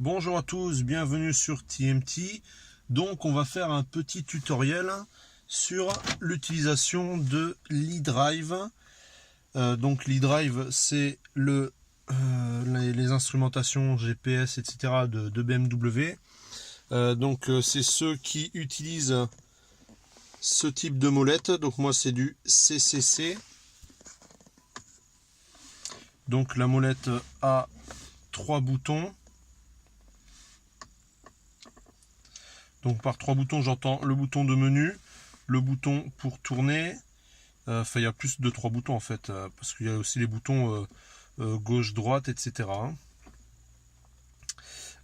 Bonjour à tous, bienvenue sur TMT. Donc on va faire un petit tutoriel sur l'utilisation de l'eDrive. Donc l'eDrive c'est les instrumentations GPS etc. de BMW. C'est ceux qui utilisent ce type de molette. Donc moi c'est du CCC. Donc la molette a 3 boutons. Donc par 3 boutons, j'entends le bouton de menu, le bouton pour tourner. Il y a plus de 3 boutons en fait, parce qu'il y a aussi les boutons gauche, droite, etc.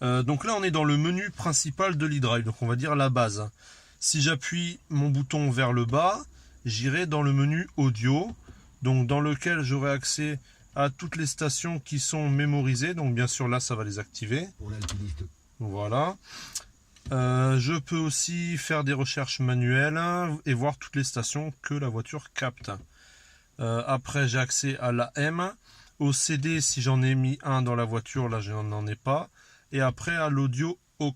Donc là, on est dans le menu principal de l'eDrive, donc on va dire la base. Si j'appuie mon bouton vers le bas, j'irai dans le menu audio, donc dans lequel j'aurai accès à toutes les stations qui sont mémorisées. Donc bien sûr, là, ça va les activer. Voilà. Je peux aussi faire des recherches manuelles et voir toutes les stations que la voiture capte. Après, j'ai accès à l'AM, au CD si j'en ai mis un dans la voiture, là je n'en ai pas, et après à l'audio aux.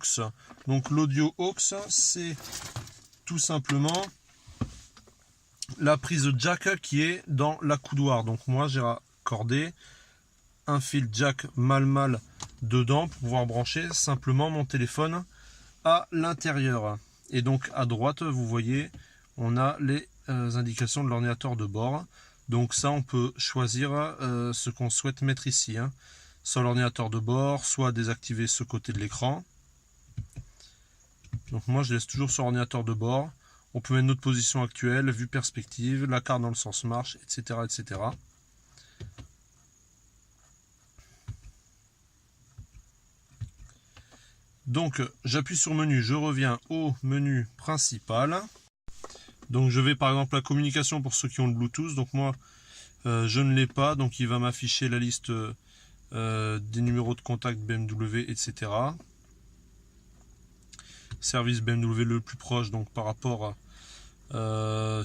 Donc l'audio aux, c'est tout simplement la prise jack qui est dans la coudoir. Donc moi j'ai raccordé un fil jack mal dedans pour pouvoir brancher simplement mon téléphone à l'intérieur. Et donc à droite, vous voyez, on a les indications de l'ordinateur de bord. Donc ça, on peut choisir ce qu'on souhaite mettre ici. Soit l'ordinateur de bord, soit désactiver ce côté de l'écran. Donc moi, je laisse toujours sur ordinateur de bord. On peut mettre notre position actuelle, vue perspective, la carte dans le sens marche, etc. etc. Donc j'appuie sur menu, je reviens au menu principal. Donc je vais par exemple à la communication pour ceux qui ont le Bluetooth. Donc moi je ne l'ai pas, donc il va m'afficher la liste des numéros de contact BMW, etc. Service BMW le plus proche, donc par rapport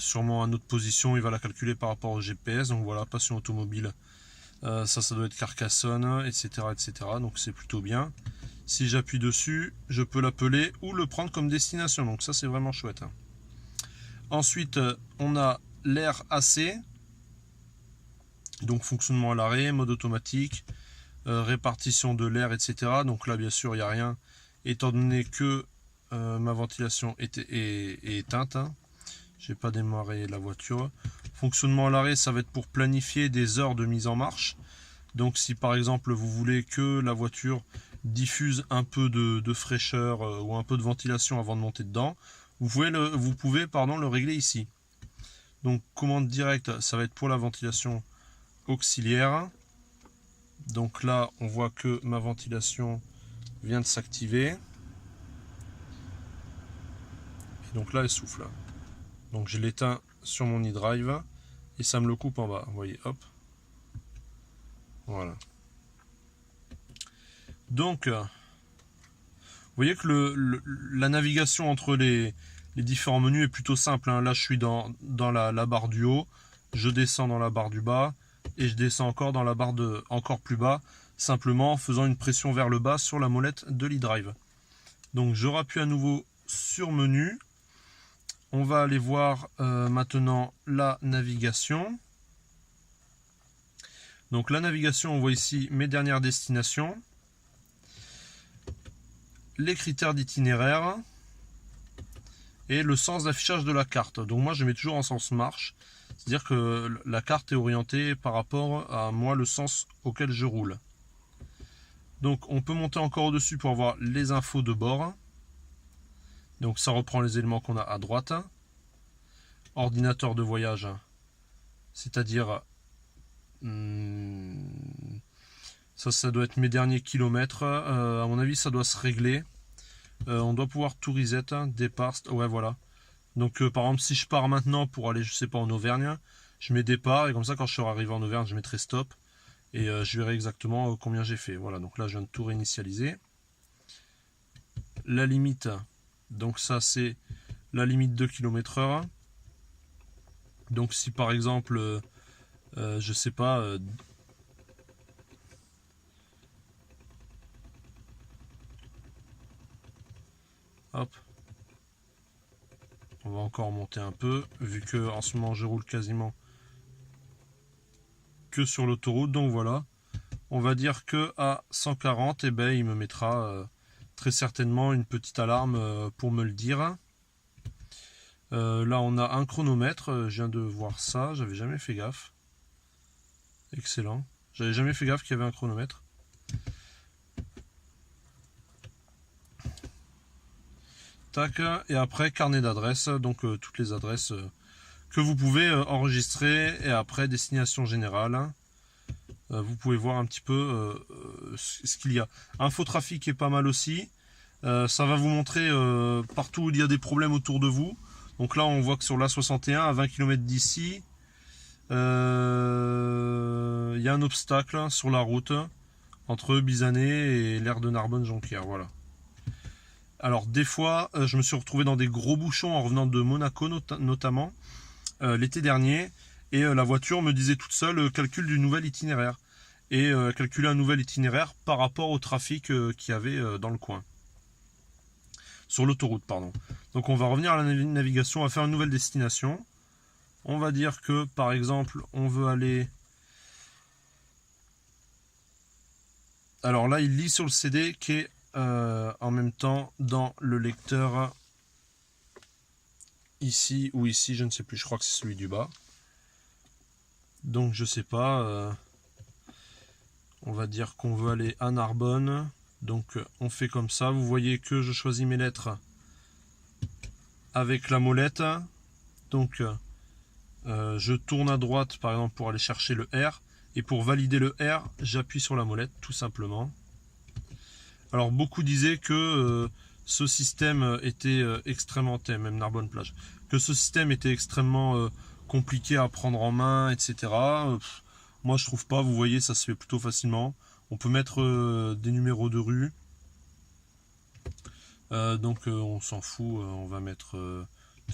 sûrement à notre position, il va la calculer par rapport au GPS. Donc voilà, passion automobile, ça doit être Carcassonne, etc. etc. Donc c'est plutôt bien. Si j'appuie dessus, je peux l'appeler ou le prendre comme destination. Donc ça, c'est vraiment chouette. Ensuite, on a l'air AC. Donc fonctionnement à l'arrêt, mode automatique, répartition de l'air, etc. Donc là, bien sûr, il n'y a rien. Étant donné que ma ventilation est éteinte. Je n'ai pas démarré la voiture. Fonctionnement à l'arrêt, ça va être pour planifier des heures de mise en marche. Donc si par exemple, vous voulez que la voiture diffuse un peu de fraîcheur ou un peu de ventilation avant de monter dedans, vous pouvez le régler ici. Donc commande directe, ça va être pour la ventilation auxiliaire. Donc là on voit que ma ventilation vient de s'activer. Et donc là elle souffle. Donc je l'éteins sur mon eDrive et ça me le coupe en bas. Vous voyez, hop. Voilà. Donc vous voyez que la navigation entre les différents menus est plutôt simple. Là, je suis dans la barre du haut, je descends dans la barre du bas, et je descends encore dans la barre encore plus bas, simplement en faisant une pression vers le bas sur la molette de l'eDrive. Donc, je rappuie à nouveau sur menu. On va aller voir maintenant la navigation. Donc, la navigation, on voit ici mes dernières destinations. Les critères d'itinéraire et le sens d'affichage de la carte. Donc moi je mets toujours en sens marche, c'est-à-dire que la carte est orientée par rapport à moi le sens auquel je roule. Donc on peut monter encore au-dessus pour avoir les infos de bord. Donc ça reprend les éléments qu'on a à droite. Ordinateur de voyage, c'est-à-dire ça doit être mes derniers kilomètres. À mon avis ça doit se régler. On doit pouvoir tout reset, départ, ouais voilà. Donc par exemple si je pars maintenant pour aller je sais pas en Auvergne, je mets départ et comme ça quand je serai arrivé en Auvergne je mettrai stop et je verrai exactement combien j'ai fait. Voilà, donc là je viens de tout réinitialiser. La limite, donc ça c'est la limite de km/h. Donc si par exemple je sais pas Hop. On va encore monter un peu, vu que en ce moment je roule quasiment que sur l'autoroute. Donc voilà, on va dire que à 140, eh ben, il me mettra très certainement une petite alarme pour me le dire. Là on a un chronomètre, je viens de voir ça, j'avais jamais fait gaffe. Excellent, j'avais jamais fait gaffe qu'il y avait un chronomètre. Tac, et après carnet d'adresses, donc toutes les adresses que vous pouvez enregistrer, et après destination générale. Vous pouvez voir un petit peu ce qu'il y a. Infotrafic est pas mal aussi. Ça va vous montrer partout où il y a des problèmes autour de vous. Donc là on voit que sur l'A61 à 20 km d'ici, il y a un obstacle sur la route entre Bizané et l'aire de Narbonne-Jonquière. Voilà. Alors des fois je me suis retrouvé dans des gros bouchons en revenant de Monaco notamment l'été dernier, et la voiture me disait toute seule calcul du nouvel itinéraire, et calculer un nouvel itinéraire par rapport au trafic qu'il y avait dans le coin. Sur l'autoroute, pardon. Donc on va revenir à la navigation, on va faire une nouvelle destination. On va dire que par exemple on veut aller... Alors là il lit sur le CD qui est en même temps dans le lecteur ici ou ici, je ne sais plus, je crois que c'est celui du bas. Donc je sais pas, on va dire qu'on veut aller à Narbonne. Donc on fait comme ça, vous voyez que je choisis mes lettres avec la molette. Donc je tourne à droite par exemple pour aller chercher le R, et pour valider le R j'appuie sur la molette tout simplement. Alors beaucoup disaient que ce système était extrêmement, même Narbonne plage, que ce système était extrêmement compliqué à prendre en main, etc. Moi je trouve pas, vous voyez, ça se fait plutôt facilement. On peut mettre des numéros de rue. Donc on s'en fout, on va mettre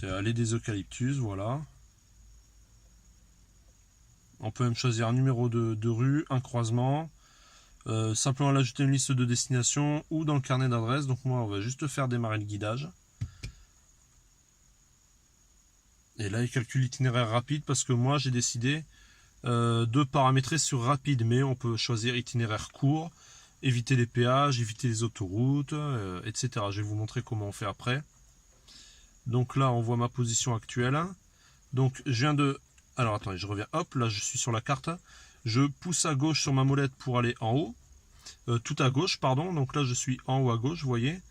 allée des eucalyptus, voilà. On peut même choisir un numéro de rue, un croisement. Simplement l'ajouter une liste de destination ou dans le carnet d'adresse. Donc moi on va juste faire démarrer le guidage. Et là il calcule l'itinéraire rapide, parce que moi j'ai décidé de paramétrer sur rapide, mais on peut choisir itinéraire court, éviter les péages, éviter les autoroutes, etc. Je vais vous montrer comment on fait après. Donc là on voit ma position actuelle. Donc je viens de... Alors attendez, je reviens, hop, là je suis sur la carte. Je pousse à gauche sur ma molette pour aller en haut. Tout à gauche, pardon. Donc là je suis en haut à gauche, vous voyez.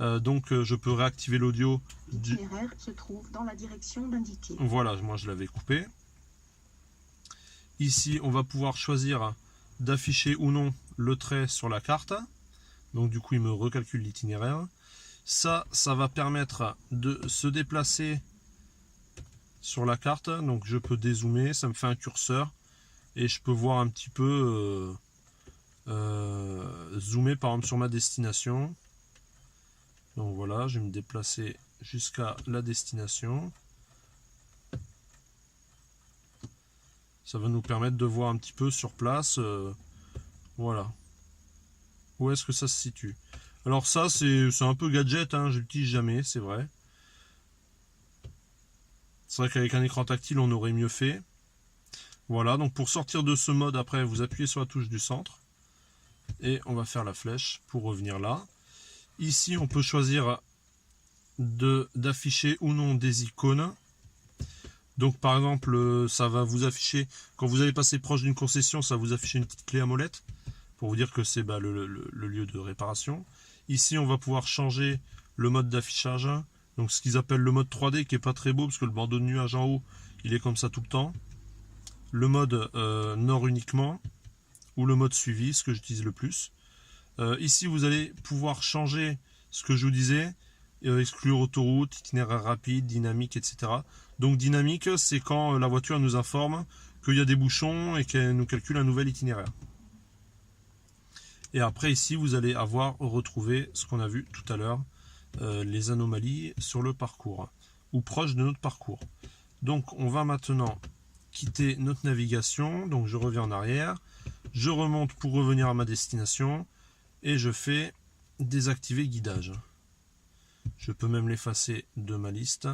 Donc je peux réactiver l'audio. L'itinéraire se trouve dans la direction indiquée. Voilà, moi je l'avais coupé. Ici on va pouvoir choisir d'afficher ou non le trait sur la carte. Donc du coup il me recalcule l'itinéraire. Ça va permettre de se déplacer sur la carte. Donc je peux dézoomer, ça me fait un curseur. Et je peux voir un petit peu zoomer par exemple sur ma destination. Donc voilà, je vais me déplacer jusqu'à la destination. Ça va nous permettre de voir un petit peu sur place, voilà, où est-ce que ça se situe. Alors ça c'est un peu gadget, hein, je l'utilise jamais, c'est vrai. C'est vrai qu'avec un écran tactile on aurait mieux fait. Voilà, donc pour sortir de ce mode, après vous appuyez sur la touche du centre et on va faire la flèche pour revenir là. Ici on peut choisir d'afficher ou non des icônes. Donc par exemple ça va vous afficher, quand vous allez passer proche d'une concession, ça va vous afficher une petite clé à molette pour vous dire que c'est le lieu de réparation. Ici on va pouvoir changer le mode d'affichage, donc ce qu'ils appellent le mode 3D, qui est pas très beau parce que le bandeau de nuage en haut il est comme ça tout le temps. Le mode nord uniquement, ou le mode suivi, ce que j'utilise le plus. Ici vous allez pouvoir changer ce que je vous disais, exclure autoroute, itinéraire rapide, dynamique, etc. Donc dynamique, c'est quand la voiture nous informe qu'il y a des bouchons et qu'elle nous calcule un nouvel itinéraire. Et après ici vous allez avoir retrouvé ce qu'on a vu tout à l'heure, les anomalies sur le parcours, ou proche de notre parcours. Donc on va maintenant quitter notre navigation, donc je reviens en arrière, je remonte pour revenir à ma destination, et je fais désactiver guidage. Je peux même l'effacer de ma liste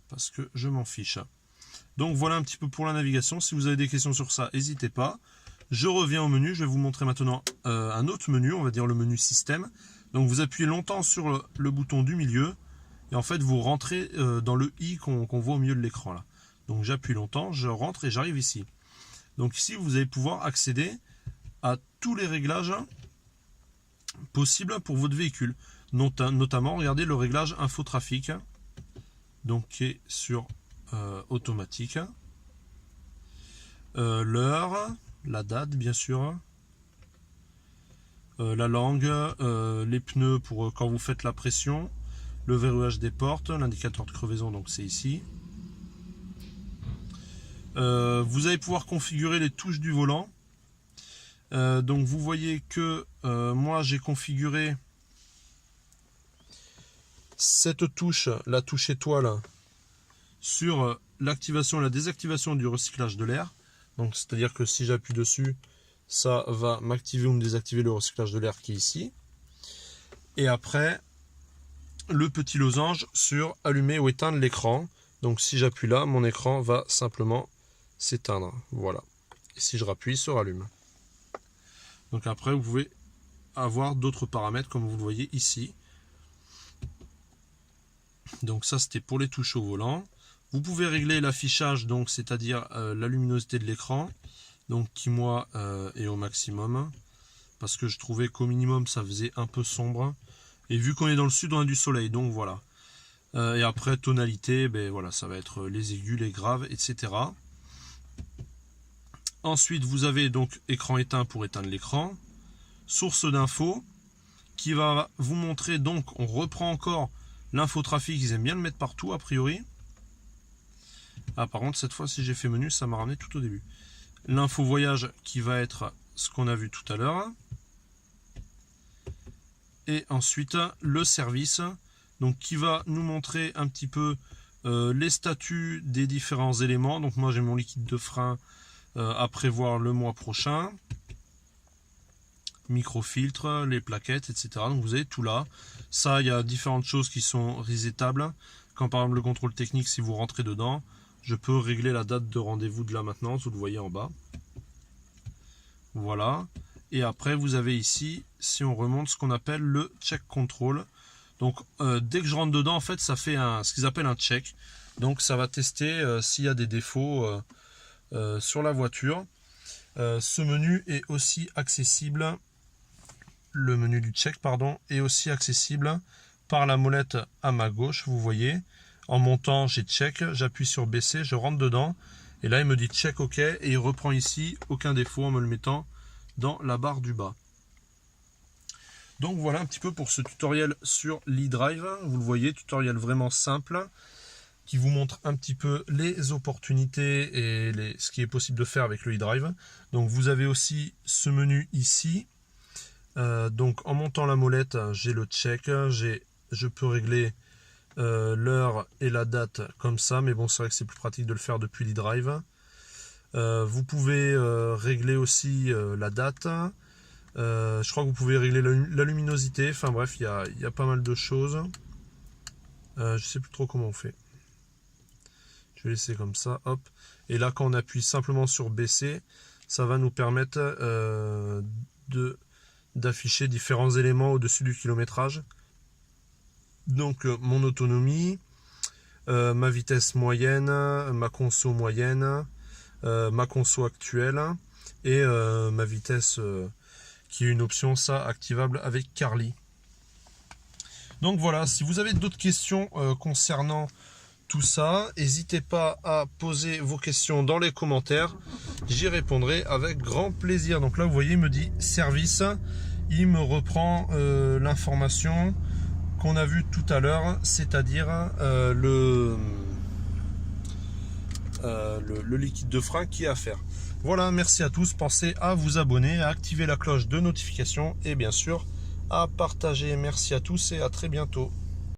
parce que je m'en fiche. Donc voilà un petit peu pour la navigation. Si vous avez des questions sur ça, n'hésitez pas. Je reviens au menu. Je vais vous montrer maintenant un autre menu, on va dire le menu système. Donc vous appuyez longtemps sur le bouton du milieu et en fait vous rentrez dans le i qu'on voit au milieu de l'écran là. Donc j'appuie longtemps, je rentre et j'arrive ici. Donc ici vous allez pouvoir accéder à tous les réglages possibles pour votre véhicule. Notamment, regardez le réglage infotrafic, donc qui est sur automatique. L'heure, la date bien sûr, la langue, les pneus pour quand vous faites la pression, le verrouillage des portes, l'indicateur de crevaison, donc c'est ici. Vous allez pouvoir configurer les touches du volant. Donc vous voyez que moi j'ai configuré cette touche, la touche étoile, sur l'activation et la désactivation du recyclage de l'air. Donc c'est-à-dire que si j'appuie dessus, ça va m'activer ou me désactiver le recyclage de l'air qui est ici. Et après, le petit losange sur allumer ou éteindre l'écran. Donc si j'appuie là, mon écran va simplement s'éteindre. Voilà. Et si je rappuie, il se rallume. Donc après, vous pouvez avoir d'autres paramètres comme vous le voyez ici. Donc ça, c'était pour les touches au volant. Vous pouvez régler l'affichage, donc c'est-à-dire la luminosité de l'écran, donc qui moi est au maximum, parce que je trouvais qu'au minimum ça faisait un peu sombre. Et vu qu'on est dans le sud, on a du soleil, donc voilà. Et après tonalité, ben voilà, ça va être les aigus, les graves, etc. Ensuite, vous avez donc écran éteint pour éteindre l'écran. Source d'infos qui va vous montrer, donc on reprend encore l'infotrafic, ils aiment bien le mettre partout a priori. Ah par contre cette fois si j'ai fait menu, ça m'a ramené tout au début. L'info voyage qui va être ce qu'on a vu tout à l'heure. Et ensuite le service, donc qui va nous montrer un petit peu les statuts des différents éléments. Donc moi j'ai mon liquide de frein à prévoir le mois prochain. Microfiltre, les plaquettes, etc. Donc vous avez tout là. Ça, il y a différentes choses qui sont resettables. Quand par exemple le contrôle technique, si vous rentrez dedans, je peux régler la date de rendez-vous de la maintenance, vous le voyez en bas. Voilà. Et après, vous avez ici, si on remonte, ce qu'on appelle le check control. Donc dès que je rentre dedans, en fait, ça fait ce qu'ils appellent un check. Donc ça va tester s'il y a des défauts sur la voiture. Ce menu est aussi accessible. Le menu du check, pardon, est aussi accessible par la molette à ma gauche, vous voyez. En montant, j'ai check, j'appuie sur BC, je rentre dedans. Et là, il me dit check OK et il reprend ici aucun défaut en me le mettant dans la barre du bas. Donc voilà un petit peu pour ce tutoriel sur l'e-drive. Vous le voyez, tutoriel vraiment simple qui vous montre un petit peu les opportunités et ce qui est possible de faire avec le e-drive. Donc vous avez aussi ce menu ici. Donc en montant la molette, j'ai le check, je peux régler l'heure et la date comme ça, mais bon c'est vrai que c'est plus pratique de le faire depuis l'e-drive. Vous pouvez régler aussi la date, je crois que vous pouvez régler la luminosité, enfin bref, il y a pas mal de choses. Je sais plus trop comment on fait. Je vais laisser comme ça, hop. Et là quand on appuie simplement sur BC, ça va nous permettre d'afficher différents éléments au-dessus du kilométrage. Donc mon autonomie, ma vitesse moyenne, ma conso moyenne, ma conso actuelle et ma vitesse qui est une option ça activable avec Carly. Donc voilà, si vous avez d'autres questions concernant tout ça, n'hésitez pas à poser vos questions dans les commentaires, j'y répondrai avec grand plaisir. Donc là vous voyez, il me dit service, il me reprend l'information qu'on a vue tout à l'heure, c'est-à-dire le liquide de frein qui est à faire. Voilà, merci à tous, pensez à vous abonner, à activer la cloche de notification et bien sûr à partager. Merci à tous et à très bientôt.